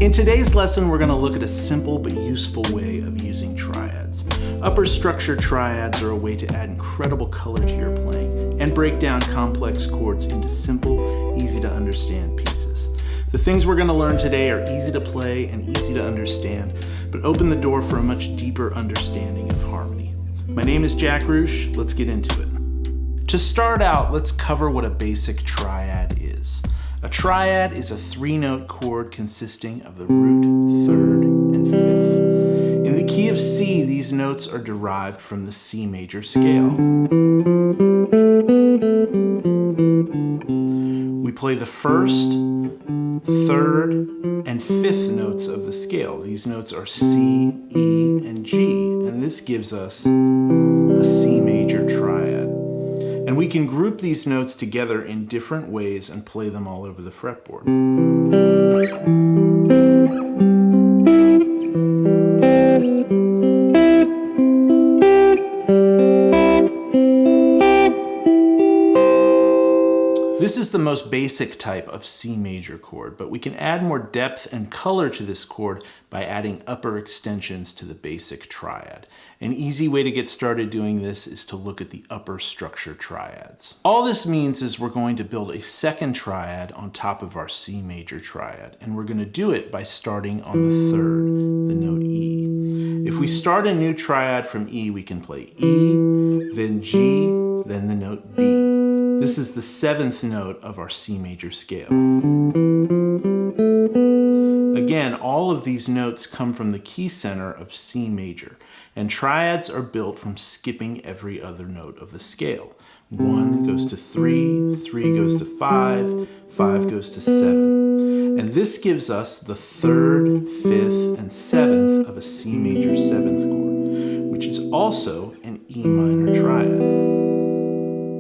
In today's lesson, we're going to look at a simple but useful way of using triads. Upper structure triads are a way to add incredible color to your playing and break down complex chords into simple, easy to understand pieces. The things we're going to learn today are easy to play and easy to understand, but open the door for a much deeper understanding of harmony. My name is Jack Ruch. Let's get into it. To start out, let's cover what a basic triad is. A triad is a three-note chord consisting of the root, third, and fifth. In the key of C, these notes are derived from the C major scale. We play the first, third, and fifth notes of the scale. These notes are C, E, and G, and this gives us a C major triad. And we can group these notes together in different ways and play them all over the fretboard. This is the most basic type of C major chord, but we can add more depth and color to this chord by adding upper extensions to the basic triad. An easy way to get started doing this is to look at the upper structure triads. All this means is we're going to build a second triad on top of our C major triad, and we're going to do it by starting on the third, the note E. If we start a new triad from E, we can play E, then G, then the note B. This is the seventh note of our C major scale. Again, all of these notes come from the key center of C major, and triads are built from skipping every other note of the scale. 1 goes to 3, 3 goes to 5, 5 goes to 7. And this gives us the third, fifth, and seventh of a C major seventh chord, which is also an E minor triad.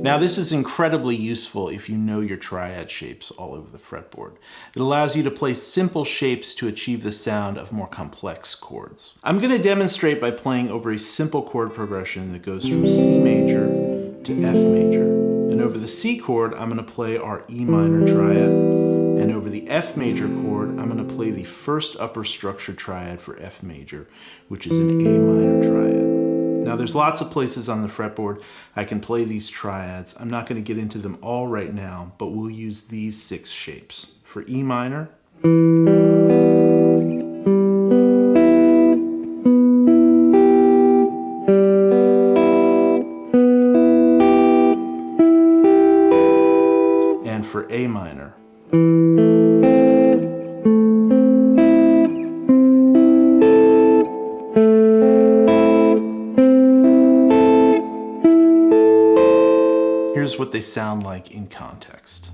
Now this is incredibly useful if you know your triad shapes all over the fretboard. It allows you to play simple shapes to achieve the sound of more complex chords. I'm going to demonstrate by playing over a simple chord progression that goes from C major to F major. And over the C chord, I'm going to play our E minor triad. And over the F major chord, I'm going to play the first upper structure triad for F major, which is an A minor triad. Now there's lots of places on the fretboard I can play these triads. I'm not going to get into them all right now, but we'll use these 6 shapes. For E minor, and for A minor. Here's what they sound like in context.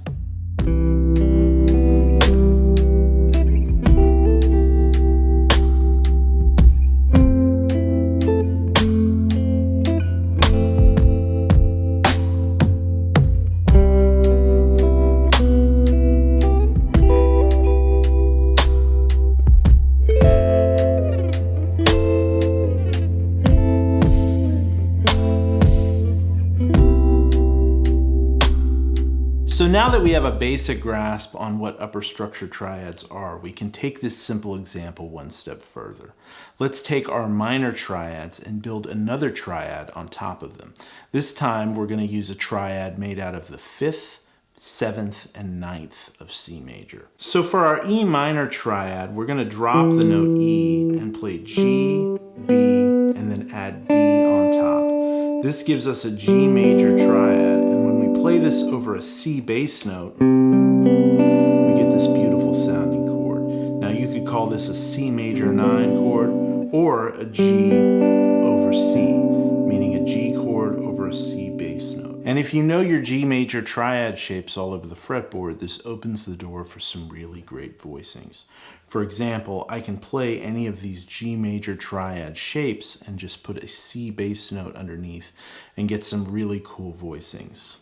So now that we have a basic grasp on what upper structure triads are, we can take this simple example one step further. Let's take our minor triads and build another triad on top of them. This time we're going to use a triad made out of the 5th, 7th, and 9th of C major. So for our E minor triad, we're going to drop the note E and play G, B, and then add D on top. This gives us a G major triad, and when we play this over a C bass note, we get this beautiful sounding chord. Now you could call this a C major 9 chord or a G over C, meaning a G chord over a C bass note. And if you know your G major triad shapes all over the fretboard, this opens the door for some really great voicings. For example, I can play any of these G major triad shapes and just put a C bass note underneath and get some really cool voicings.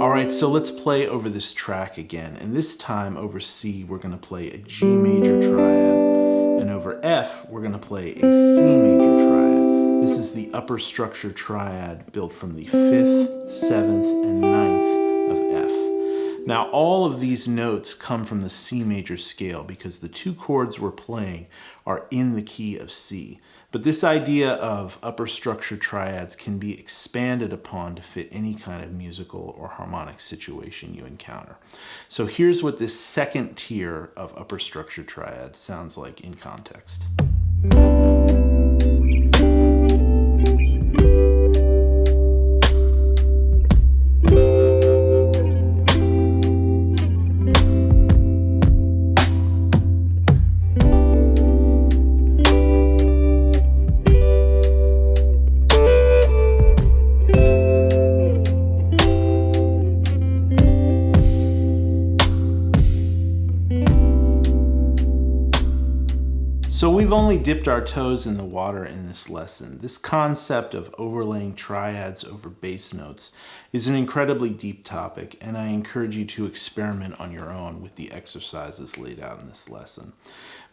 Alright, so let's play over this track again, and this time over C we're going to play a G major triad, And over F, we're going to play a C major triad. This is the upper structure triad built from the 5th, 7th, and 9th of F. Now, all of these notes come from the C major scale because the two chords we're playing are in the key of C. But this idea of upper structure triads can be expanded upon to fit any kind of musical or harmonic situation you encounter. So here's what this second tier of upper structure triads sounds like in context. So we've only dipped our toes in the water in this lesson. This concept of overlaying triads over bass notes is an incredibly deep topic, and I encourage you to experiment on your own with the exercises laid out in this lesson.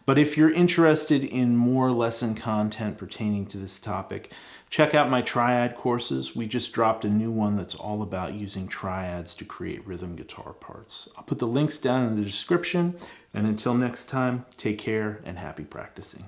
But if you're interested in more lesson content pertaining to this topic, check out my triad courses. We just dropped a new one that's all about using triads to create rhythm guitar parts. I'll put the links down in the description, and until next time, take care and happy practicing.